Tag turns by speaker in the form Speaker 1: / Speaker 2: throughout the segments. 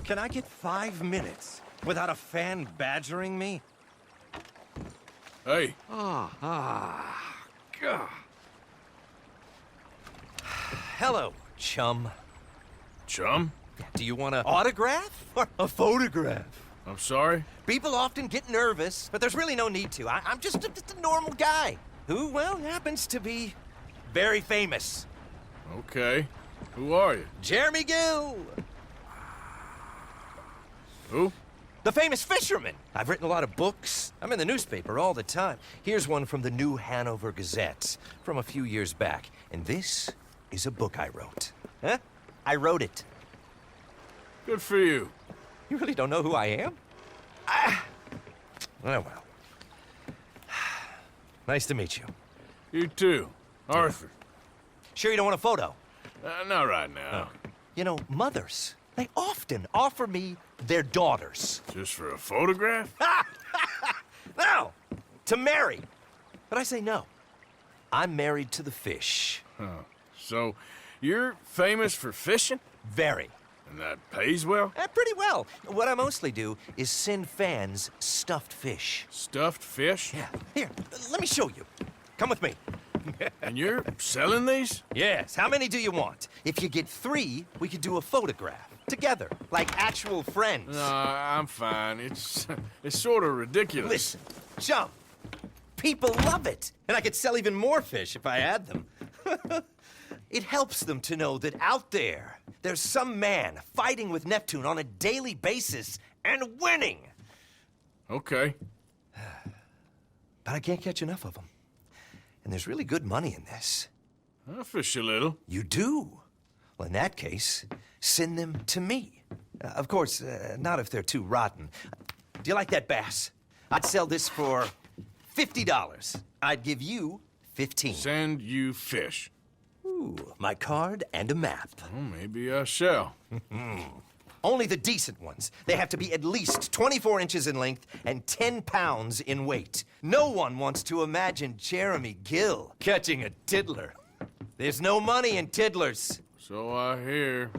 Speaker 1: Can I get 5 minutes without a fan badgering me?
Speaker 2: Hey.
Speaker 1: God. Hello, chum.
Speaker 2: Chum?
Speaker 1: Do you want an autograph or a photograph?
Speaker 2: I'm sorry?
Speaker 1: People often get nervous, but there's really no need to. I'm just a normal guy who, well, happens to be very famous.
Speaker 2: Okay. Who are you?
Speaker 1: Jeremy Gill,
Speaker 2: Who?
Speaker 1: the famous fisherman. I've written a lot of books. I'm in the newspaper all the time. Here's one from the New Hanover Gazette from a few years back. And this is a book I wrote. Huh? I wrote it.
Speaker 2: Good for you.
Speaker 1: You really don't know who I am? Oh, well. Nice to meet you.
Speaker 2: You too. Arthur.
Speaker 1: Sure you don't want a photo?
Speaker 2: Not right now.
Speaker 1: You know, mothers, they often offer me their daughters.
Speaker 2: Just for a photograph?
Speaker 1: No, to marry. But I say no. I'm married to the fish.
Speaker 2: Huh. So, you're famous for fishing?
Speaker 1: Very.
Speaker 2: And that pays well?
Speaker 1: Pretty well. What I mostly do is send fans stuffed fish.
Speaker 2: Stuffed fish?
Speaker 1: Yeah. Here, let me show you. Come with me.
Speaker 2: And you're selling these?
Speaker 1: Yes. How many do you want? If you get 3, we could do a photograph. Together, like actual friends.
Speaker 2: No, I'm fine. It's sort of ridiculous.
Speaker 1: Listen, chum. People love it. And I could sell even more fish if I had them. It helps them to know that out there, there's some man fighting with Neptune on a daily basis and winning.
Speaker 2: Okay.
Speaker 1: But I can't catch enough of them. And there's really good money in this.
Speaker 2: I'll fish a little.
Speaker 1: You do? Well, in that case, send them to me. Of course, not if they're too rotten. Do you like that bass? I'd sell this for $50. I'd give you 15.
Speaker 2: Send you fish.
Speaker 1: Ooh, my card and a map.
Speaker 2: Well, maybe I shall.
Speaker 1: Only the decent ones. They have to be at least 24 inches in length and 10 pounds in weight. No one wants to imagine Jeremy Gill catching a tiddler. There's no money in tiddlers.
Speaker 2: So I hear.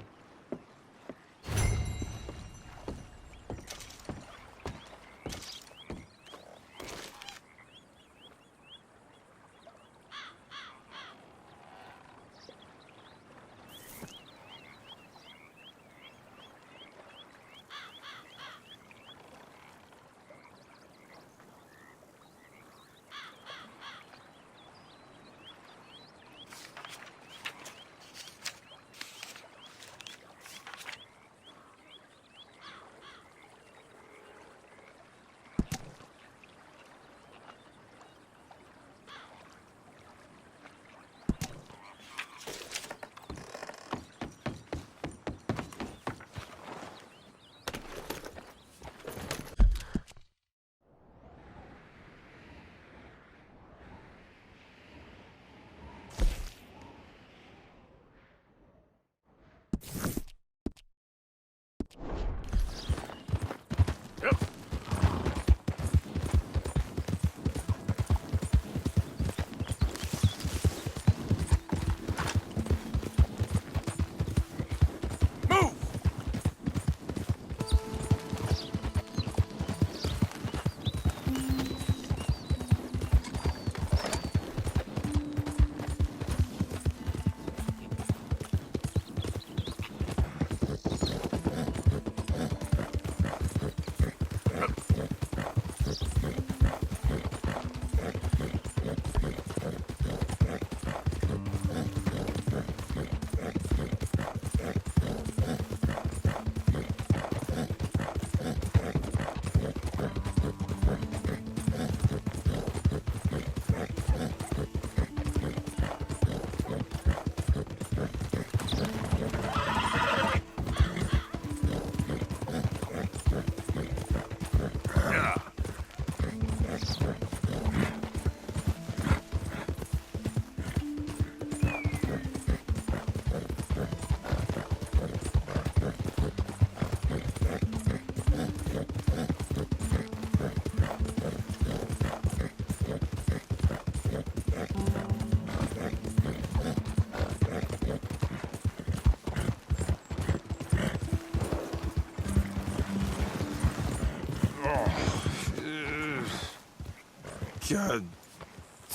Speaker 3: God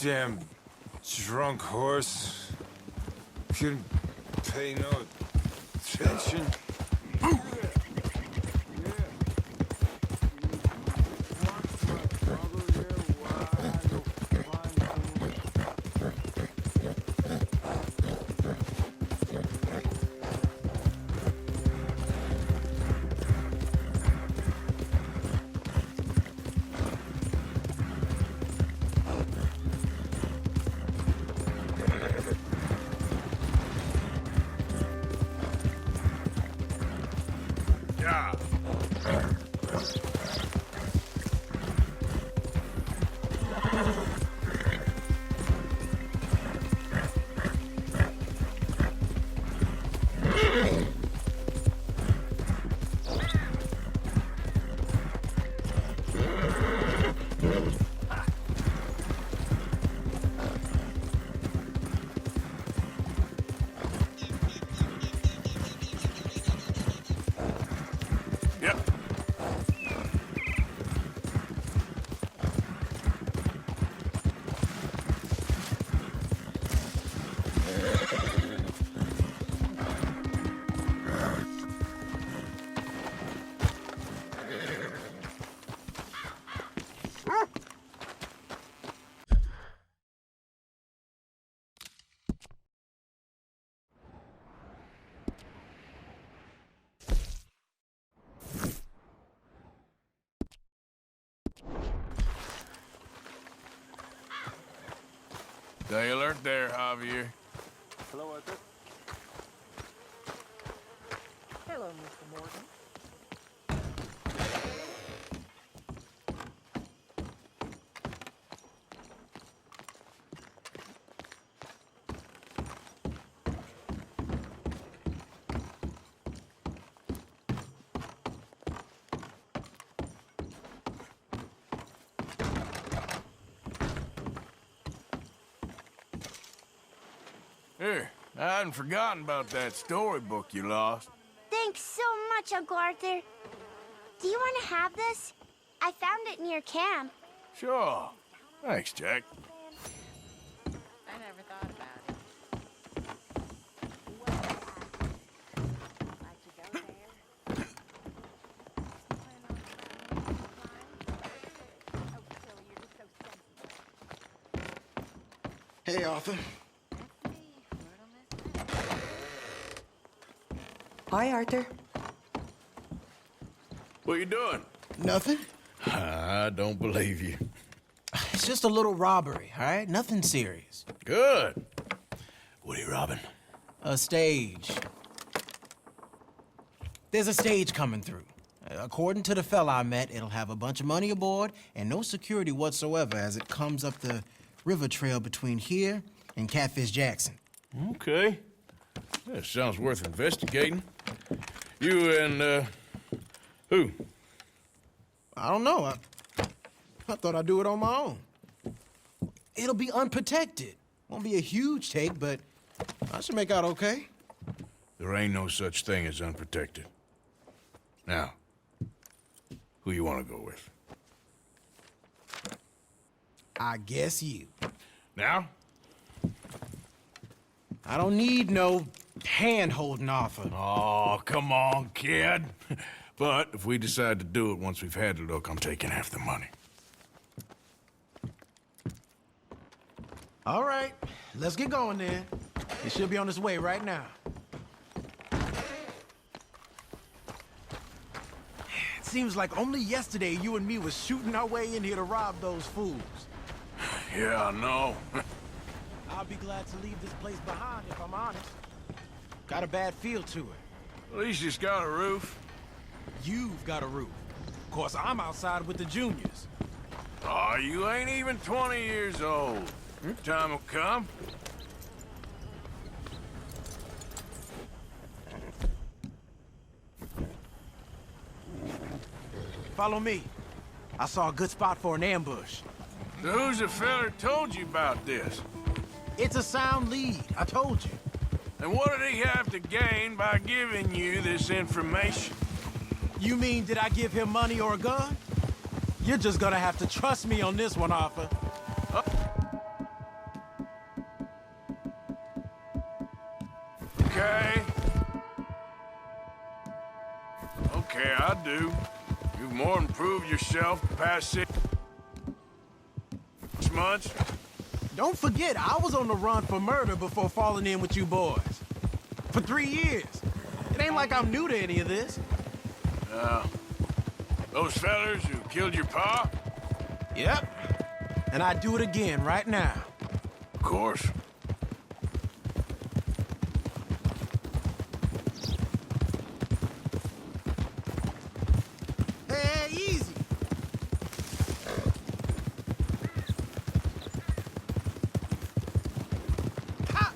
Speaker 3: damn drunk horse. Couldn't pay no attention.
Speaker 2: Yeah. Yep. Stay alert there, Javier.
Speaker 4: Hello, Arthur. Hello, Mr. Morgan.
Speaker 2: Here, I hadn't forgotten about that storybook you lost.
Speaker 5: Thanks so much, Uncle Arthur. Do you want to have this? I found it near camp.
Speaker 2: Sure. Thanks, Jack.
Speaker 4: I never thought about it. Like you go there? Oh, so you're just so sensitive.
Speaker 6: Hey, Arthur.
Speaker 7: Hi, Arthur.
Speaker 2: What you doing?
Speaker 6: Nothing.
Speaker 8: I don't believe you.
Speaker 6: It's just a little robbery, all right? Nothing serious.
Speaker 8: Good. What are you robbing?
Speaker 6: A stage. There's a stage coming through. According to the fella I met, it'll have a bunch of money aboard and no security whatsoever as it comes up the river trail between here and Catfish Jackson.
Speaker 8: Okay. That sounds worth investigating. You and, who?
Speaker 6: I don't know. I thought I'd do it on my own. It'll be unprotected. Won't be a huge take, but I should make out okay.
Speaker 8: There ain't no such thing as unprotected. Now, who you want to go with?
Speaker 6: I guess you.
Speaker 8: Now?
Speaker 6: I don't need no hand-holding offer.
Speaker 8: Oh, come on, kid. But if we decide to do it once we've had a look, I'm taking half the money.
Speaker 6: All right, let's get going then. It should be on its way right now. It seems like only yesterday you and me was shooting our way in here to rob those fools.
Speaker 2: Yeah, I know.
Speaker 6: I'll be glad to leave this place behind, if I'm honest. Got a bad feel to it.
Speaker 2: At least it's got a roof.
Speaker 6: You've got a roof. Of course, I'm outside with the juniors.
Speaker 2: Oh, you ain't even 20 years old. Your time will come.
Speaker 6: Follow me. I saw a good spot for an ambush.
Speaker 2: So who's the feller told you about this?
Speaker 6: It's a sound lead, I told you.
Speaker 2: And what did he have to gain by giving you this information?
Speaker 6: You mean, did I give him money or a gun? You're just gonna have to trust me on this one, Arthur.
Speaker 2: Okay. Okay, I do. You've more than proved yourself the past 6 months.
Speaker 6: Don't forget, I was on the run for murder before falling in with you boys. For 3 years. It ain't like I'm new to any of this.
Speaker 2: Those fellers who killed your pa?
Speaker 6: Yep. And I'd do it again right now.
Speaker 2: Of course.
Speaker 6: Hey, easy. Ha!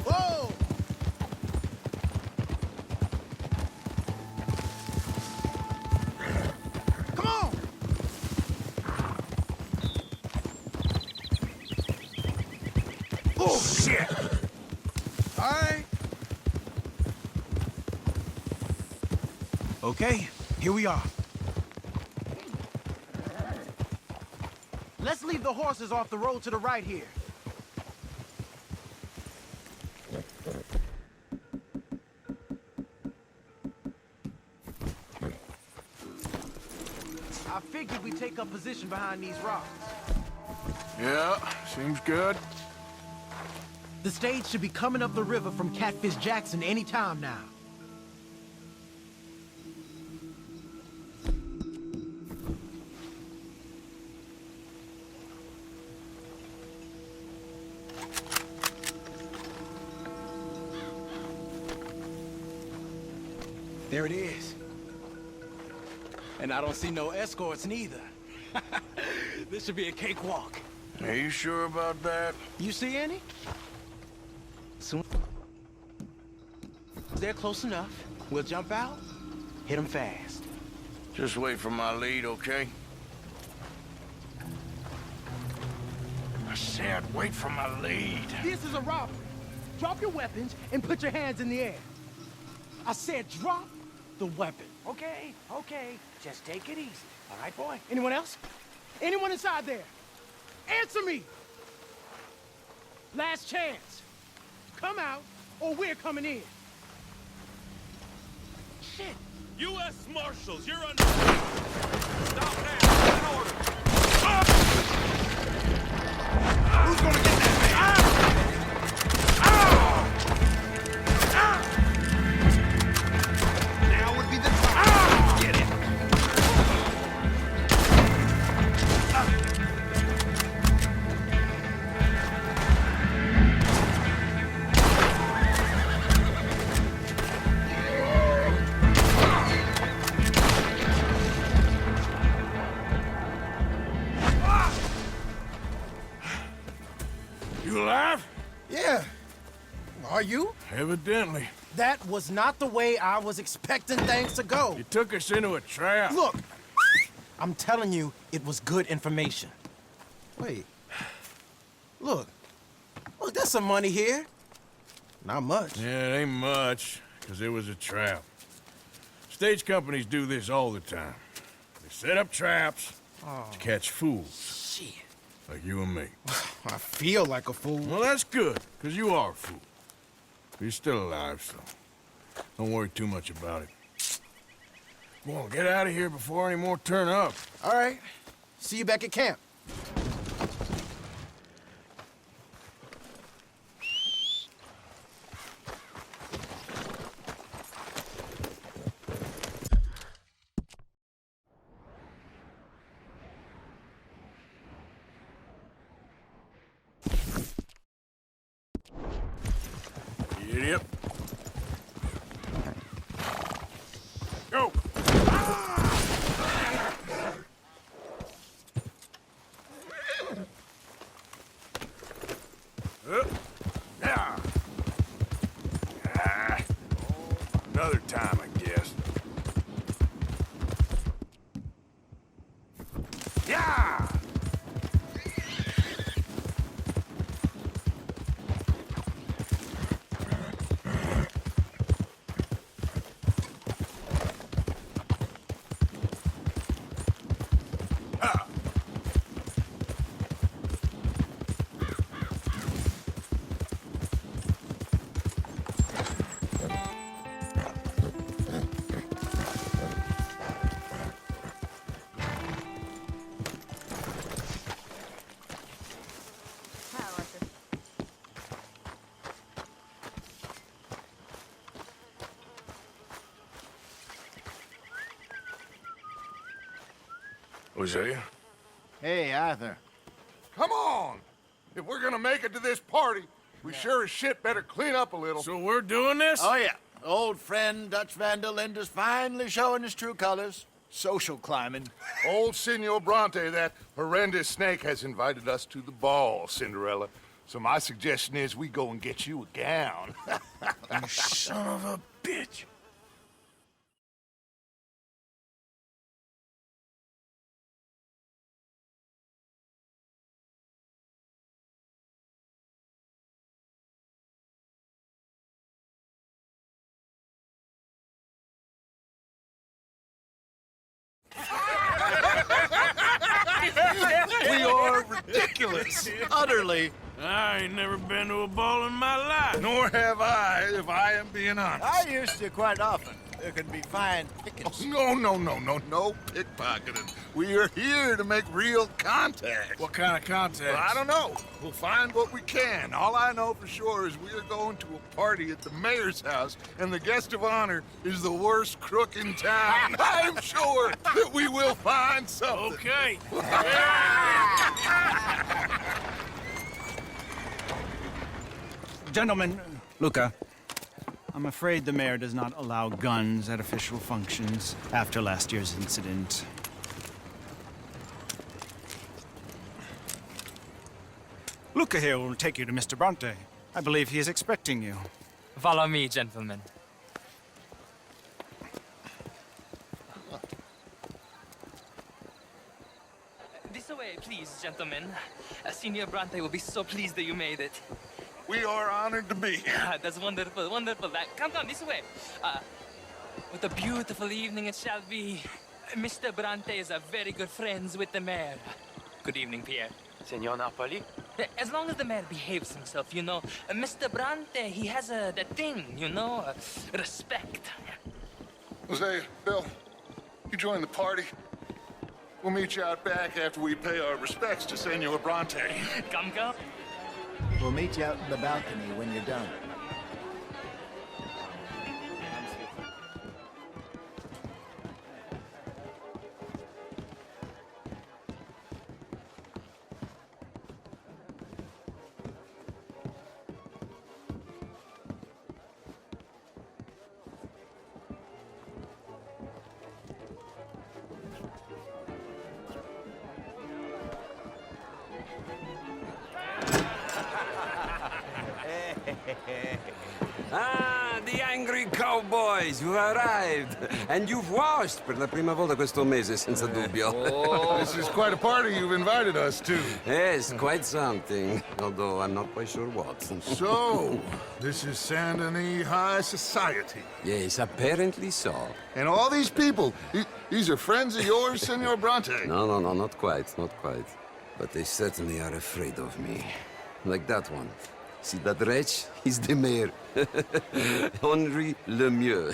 Speaker 6: Whoa! Come on!
Speaker 2: Oh, shit!
Speaker 6: All right. Okay, here we are. Let's leave the horses off the road to the right here. I figured we'd take up position behind these rocks.
Speaker 2: Yeah, seems good.
Speaker 6: The stage should be coming up the river from Catfish Jackson any time now. There it is. And I don't see no escorts neither. This should be a cakewalk.
Speaker 2: Are you sure about that?
Speaker 6: You see any? Soon as they're close enough, we'll jump out, hit them fast.
Speaker 2: Just wait for my lead, okay? I said wait for my lead.
Speaker 6: This is a robbery. Drop your weapons and put your hands in the air. I said drop the weapon.
Speaker 7: Okay, okay. Just take it easy. All right, boy?
Speaker 6: Anyone else? Anyone inside there? Answer me! Last chance. Come out, or we're coming in. Shit!
Speaker 9: U.S. Marshals, you're under... Stop now! In order!
Speaker 2: Who's gonna get that man?
Speaker 1: Now would be the time. Get it.
Speaker 2: You alive?
Speaker 6: Yeah. Are you?
Speaker 2: Evidently.
Speaker 6: That was not the way I was expecting things to go.
Speaker 2: You took us into a trap.
Speaker 6: Look, I'm telling you, it was good information. Wait. Look, there's some money here. Not much.
Speaker 2: Yeah, it ain't much, because it was a trap. Stage companies do this all the time. They set up traps to catch fools.
Speaker 6: Shit.
Speaker 2: Like you and me.
Speaker 6: I feel like a fool.
Speaker 2: Well, that's good, because you are a fool. But you're still alive, so don't worry too much about it. Come on, get out of here before any more turn up.
Speaker 6: All right. See you back at camp.
Speaker 2: Idiot. Go! Yeah. Another time, I guess. Yeah! Hosea?
Speaker 10: Hey, Arthur.
Speaker 2: Come on! If we're gonna make it to this party, we sure as shit better clean up a little.
Speaker 8: So we're doing this?
Speaker 10: Oh, yeah. Old friend Dutch Van der Linde's finally showing his true colors. Social climbing.
Speaker 2: Old Senor Bronte, that horrendous snake, has invited us to the ball, Cinderella. So my suggestion is we go and get you a gown.
Speaker 8: You son of a bitch.
Speaker 10: We are ridiculous. Utterly.
Speaker 8: I ain't never been to a ball in my life.
Speaker 2: Nor have I, if I am being honest.
Speaker 10: I used to quite often. There can be fine pickings.
Speaker 2: No pickpocketing. We are here to make real contact.
Speaker 8: What kind of contact?
Speaker 2: Well, I don't know. We'll find what we can. All I know for sure is we are going to a party at the mayor's house, and the guest of honor is the worst crook in town. I'm sure that we will find something.
Speaker 8: Okay.
Speaker 11: Gentlemen, Luca, I'm afraid the mayor does not allow guns at official functions after last year's incident. Luca here will take you to Mr. Bronte. I believe he is expecting you.
Speaker 12: Follow me, gentlemen. This way, please, gentlemen. Senior Bronte will be so pleased that you made it.
Speaker 2: We are honored to be here.
Speaker 12: That's wonderful, wonderful. Come down this way. What a beautiful evening it shall be. Mr. Bronte is a very good friends with the mayor. Good evening, Pierre.
Speaker 7: Senor Napoli?
Speaker 12: As long as the mayor behaves himself, you know. Mr. Bronte, he has that thing, you know, respect.
Speaker 2: Hosea, Bill, you join the party. We'll meet you out back after we pay our respects to Senor Bronte.
Speaker 12: Come.
Speaker 10: We'll meet you out in the balcony when you're done.
Speaker 13: Ah, the angry cowboys, you've arrived. And you've washed per la prima volta questo mese, senza dubbio.
Speaker 2: This is quite a party you've invited us to.
Speaker 13: Yes, quite something. Although I'm not quite sure what.
Speaker 2: So, this is Saint Denis High Society.
Speaker 13: Yes, apparently so.
Speaker 2: And all these people, these are friends of yours, Senor Bronte?
Speaker 13: No, not quite, not quite. But they certainly are afraid of me. Like that one. See that wretch? He's the mayor. Henri Lemieux.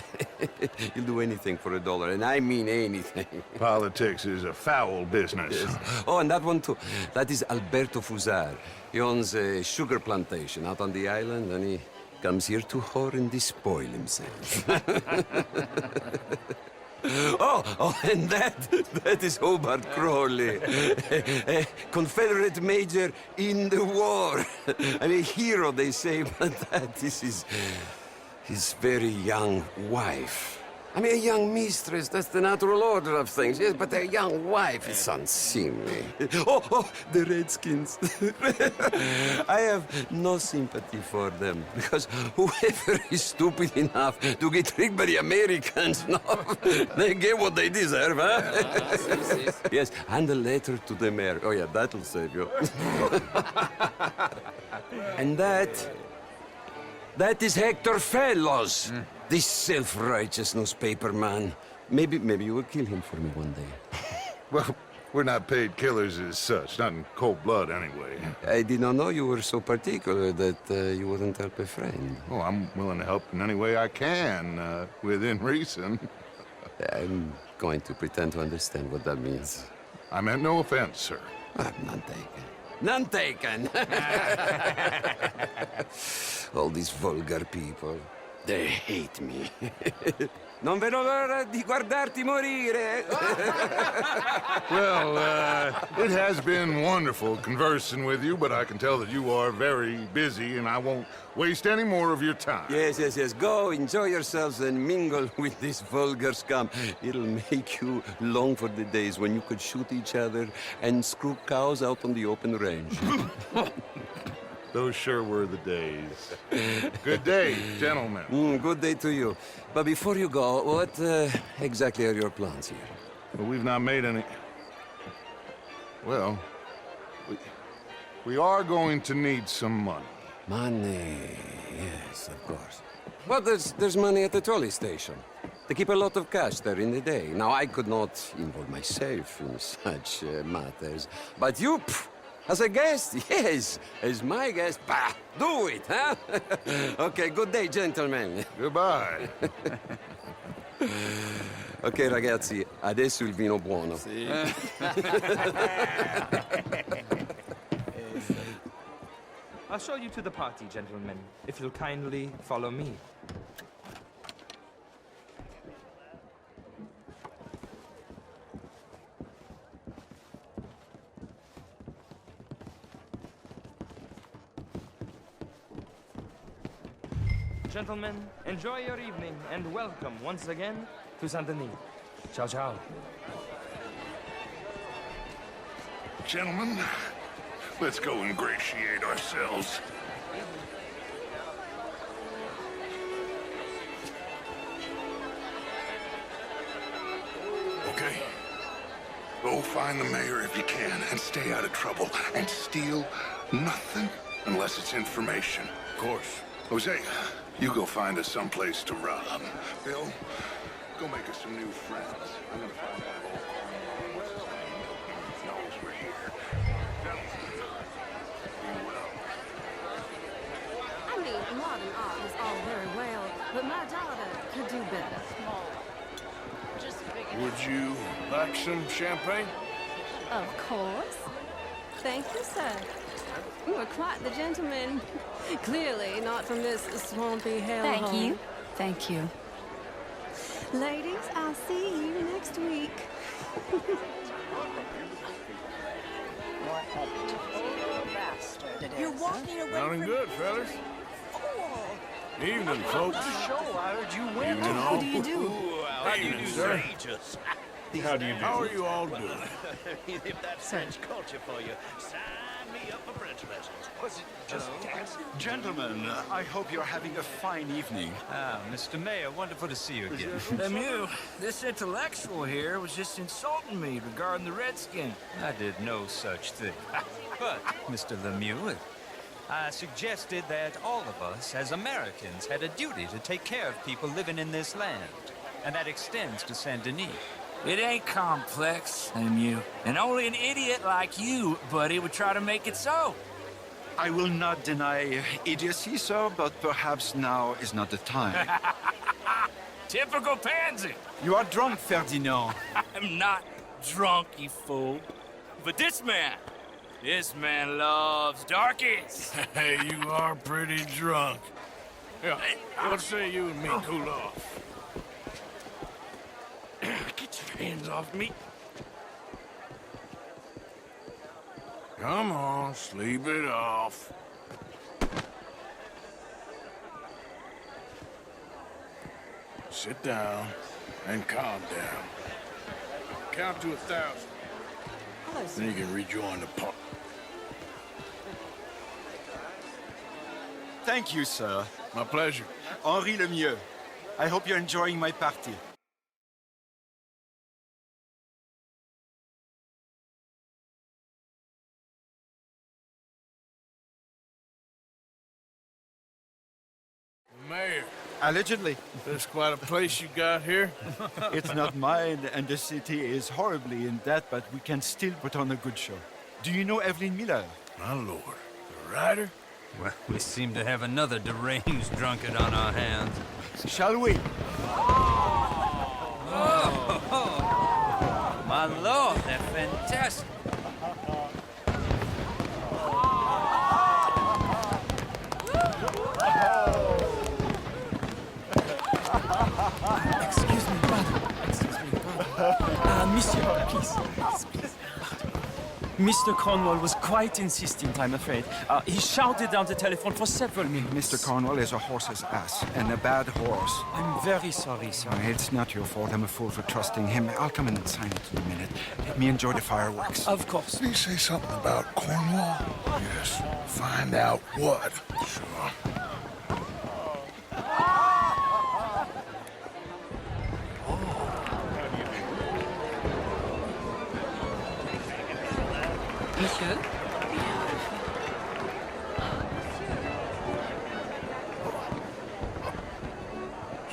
Speaker 13: He'll do anything for $1, and I mean anything.
Speaker 2: Politics is a foul business.
Speaker 13: Yes. Oh, and that one too. That is Alberto Fusar. He owns a sugar plantation out on the island, and he comes here to whore and despoil himself. Oh, and that is Hobart Crawley, a Confederate major in the war. I mean, a hero, they say, but that is his very young wife. I mean, a young mistress, that's the natural order of things, yes, but a young wife is unseemly. Oh, the Redskins. I have no sympathy for them, because whoever is stupid enough to get tricked by the Americans, no, they get what they deserve, huh? Yes, and a letter to the mayor. Oh, yeah, that'll save you. And that is Hector Fellows. This self-righteous newspaper man. Maybe you will kill him for me one day.
Speaker 2: Well, we're not paid killers as such, not in cold blood anyway.
Speaker 13: I did not know you were so particular that you wouldn't help a friend.
Speaker 2: Oh, I'm willing to help in any way I can, within reason.
Speaker 13: I'm going to pretend to understand what that means.
Speaker 2: I meant no offense, sir.
Speaker 13: None taken. None taken! All these vulgar people. They hate me. Non vedo l'ora di guardarti morire.
Speaker 2: Well, it has been wonderful conversing with you, but I can tell that you are very busy, and I won't waste any more of your time.
Speaker 13: Yes, yes, yes. Go, enjoy yourselves and mingle with this vulgar scum. It'll make you long for the days when you could shoot each other and screw cows out on the open range.
Speaker 2: Those sure were the days. Good day, gentlemen.
Speaker 13: Good day to you. But before you go, what exactly are your plans here?
Speaker 2: Well, we've not made any... Well, we are going to need some money.
Speaker 13: Money, yes, of course. Well, there's money at the trolley station. They keep a lot of cash there in the day. Now, I could not involve myself in such matters. But you, as a guest, yes, as my guest, bah, do it, huh? Okay, good day, gentlemen.
Speaker 2: Goodbye.
Speaker 13: Ok, ragazzi, adesso il vino buono.
Speaker 12: Sì. I'll show you to the party, gentlemen, if you'll kindly follow me. Gentlemen, enjoy your evening and welcome once again to Saint Denis. Ciao, ciao.
Speaker 2: Gentlemen, let's go ingratiate ourselves. Okay. Go find the mayor if you can and stay out of trouble. And steal nothing unless it's information.
Speaker 8: Of course.
Speaker 2: Jose, you go find us someplace to rob. Bill, go make us some new friends. I'm gonna find out all knows we're here.
Speaker 14: I mean, modern art is all very well, but my daughter could do better.
Speaker 8: Would you like some champagne?
Speaker 14: Of course. Thank you, sir. You are quite the gentleman. Clearly not from this swampy hellhole.
Speaker 4: Thank you. Thank you.
Speaker 14: Ladies, I'll see you next week.
Speaker 7: You're walking away
Speaker 8: Sounding
Speaker 7: from...
Speaker 8: good, fellas. Evening, folks.
Speaker 7: Show, I heard you win.
Speaker 8: Evening,
Speaker 7: How
Speaker 8: all.
Speaker 7: do you do?
Speaker 8: How do you do, sir? How do you do? How are you all doing?
Speaker 9: If that's French culture for you, sign me up for French lessons.
Speaker 7: Was it just dance? Gentlemen, I hope you're having a fine evening.
Speaker 11: Ah, Mr. Mayor, wonderful to see you again.
Speaker 7: Lemieux, this intellectual here was just insulting me regarding the Redskin.
Speaker 11: I did no such thing. But, Mr. Lemieux, I suggested that all of us, as Americans, had a duty to take care of people living in this land. And that extends to Saint Denis.
Speaker 7: It ain't complex, Lemieux. And only an idiot like you, buddy, would try to make it so.
Speaker 15: I will not deny idiocy, sir, but perhaps now is not the time.
Speaker 7: Typical pansy.
Speaker 15: You are drunk, Ferdinand.
Speaker 7: I'm not drunk, you fool. But this man loves darkies.
Speaker 8: Hey, you are pretty drunk. Yeah, what say you and me cool off?
Speaker 7: Get your hands off me.
Speaker 8: Come on, sleep it off. Sit down and calm down. Count to 1,000.
Speaker 14: Hello, sir.
Speaker 8: Then you can rejoin the party.
Speaker 15: Thank you, sir.
Speaker 8: My pleasure.
Speaker 15: Henri Lemieux. I hope you're enjoying my party.
Speaker 8: Mayor,
Speaker 15: Allegedly.
Speaker 8: that's quite a place you got here.
Speaker 15: It's not mine, and the city is horribly in debt, but we can still put on a good show. Do you know Evelyn Miller?
Speaker 8: My lord, the writer?
Speaker 11: Well, we seem to have another deranged drunkard on our hands.
Speaker 15: Shall we?
Speaker 11: My lord, they're fantastic.
Speaker 16: Please. Mr. Cornwall was quite insistent, I'm afraid. He shouted down the telephone for several minutes.
Speaker 17: Mr. Cornwall is a horse's ass, and a bad horse.
Speaker 16: I'm very sorry, sir.
Speaker 17: It's not your fault. I'm a fool for trusting him. I'll come in and sign it in a minute. Let me enjoy the fireworks.
Speaker 16: Of course.
Speaker 2: Did he say something about Cornwall? Yes. Find out what. Sure.
Speaker 12: Monsieur?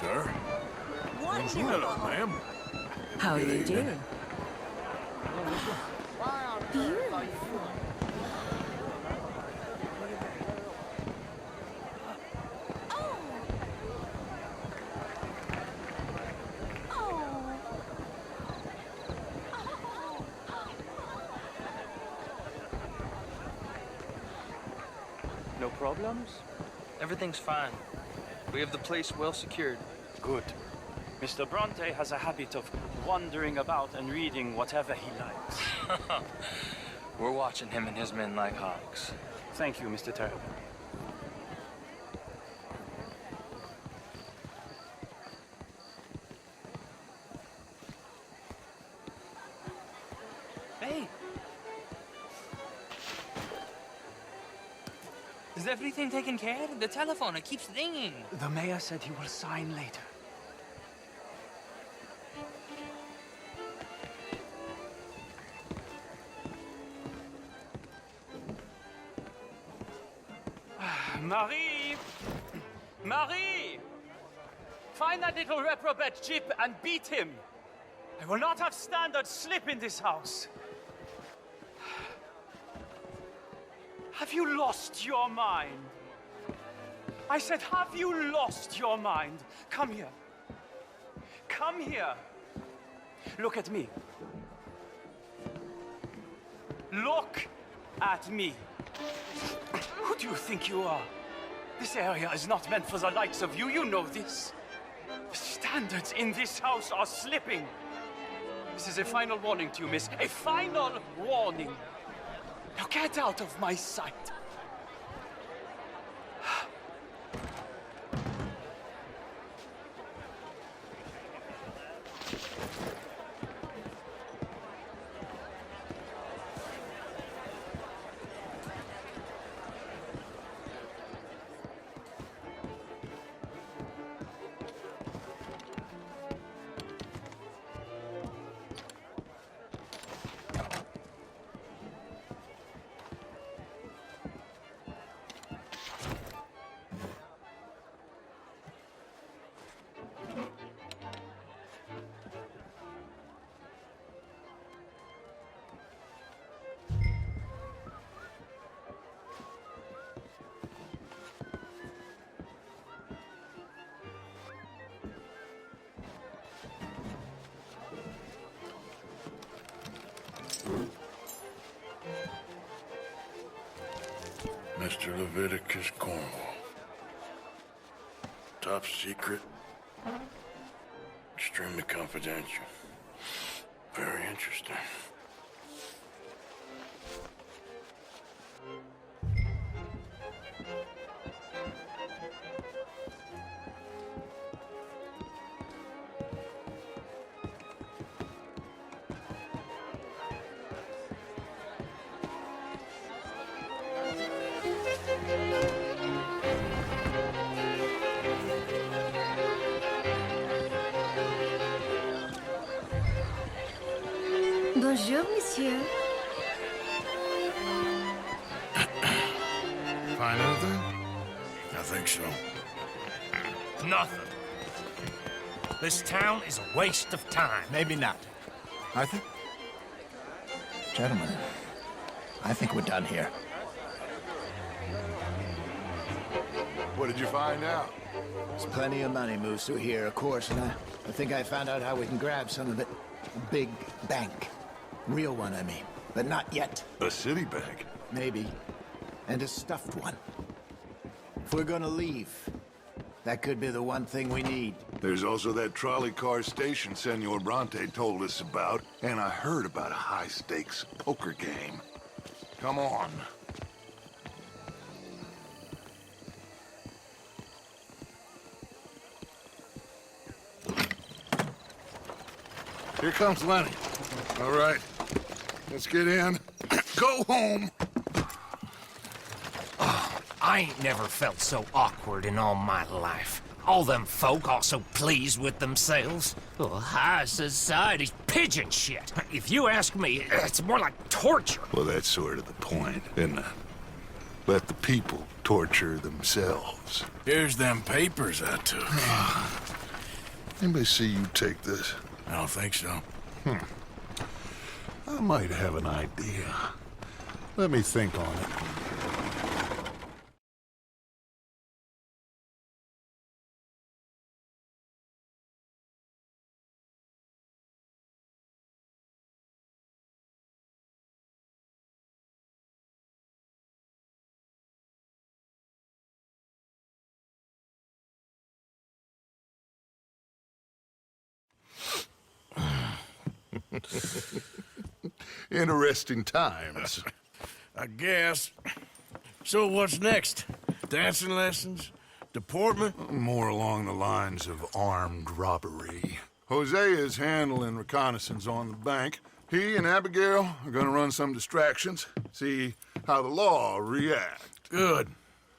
Speaker 2: Sir? Hello, ma'am.
Speaker 14: How do you do?
Speaker 18: No problems? Everything's fine. We have the place well secured.
Speaker 16: Good. Mr. Bronte has a habit of wandering about and reading whatever he likes.
Speaker 18: We're watching him and his men like hawks.
Speaker 16: Thank you, Mr. Turner.
Speaker 12: Hey! Is everything taken care of? The telephone, it keeps ringing.
Speaker 16: The mayor said he will sign later. Marie! Marie! Find that little reprobate Chip and beat him. I will not have standard slip in this house. Have you lost your mind? I said, have you lost your mind? Come here. Come here. Look at me. Look at me. Who do you think you are? This area is not meant for the likes of you. You know this. The standards in this house are slipping. This is a final warning to you, miss. A final warning. Now get out of my sight.
Speaker 2: Mr. Leviticus Cornwall. Top secret. Extremely confidential. Very interesting.
Speaker 14: Bonjour, monsieur.
Speaker 2: Find anything? I think so.
Speaker 9: Nothing. This town is a waste of time.
Speaker 10: Maybe not. Arthur? Gentlemen, I think we're done here.
Speaker 2: What did you find out?
Speaker 10: There's plenty of money moves through here, of course, and I think I found out how we can grab some of it. A big bank. Real one, I mean. But not yet.
Speaker 2: A city bank?
Speaker 10: Maybe. And a stuffed one. If we're gonna leave, That could be the one thing we need.
Speaker 2: There's also that trolley car station Senor Bronte told us about, and I heard about a high-stakes poker game. Come on. Here comes Lenny. All right, let's get in. Go home.
Speaker 19: I ain't never felt so awkward in all my life. All them folk all so pleased with themselves. Oh, high society's pigeon shit. If you ask me, it's more like torture.
Speaker 2: Well, that's sort of the point, isn't it? Let the people torture themselves.
Speaker 8: Here's them papers I took.
Speaker 2: Anybody see you take this?
Speaker 8: I don't think so.
Speaker 2: I might have an idea. Let me think on it. Interesting times.
Speaker 8: I guess. So what's next? Dancing lessons? Deportment?
Speaker 2: More along the lines of armed robbery. Jose is handling reconnaissance on the bank. He and Abigail are gonna run some distractions, see how the law reacts.
Speaker 8: Good.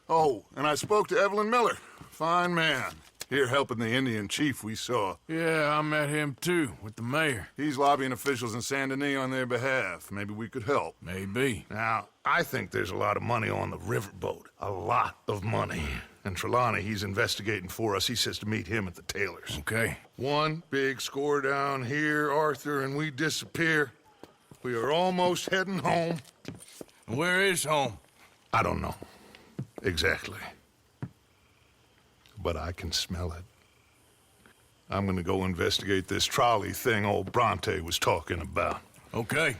Speaker 2: Oh, and I spoke to Evelyn Miller. Fine man. Here helping the Indian chief we saw.
Speaker 8: Yeah, I met him too, with the mayor.
Speaker 2: He's lobbying officials in Saint Denis on their behalf. Maybe we could help.
Speaker 8: Maybe.
Speaker 2: Now, I think there's a lot of money on the riverboat. A lot of money. And Trelawney, he's investigating for us. He says to meet him at the Taylor's.
Speaker 8: Okay.
Speaker 2: One big score down here, Arthur, and we disappear. We are almost heading home.
Speaker 8: Where is home?
Speaker 2: I don't know. Exactly. But I can smell it. I'm gonna go investigate this trolley thing old Bronte was talking about.
Speaker 8: Okay.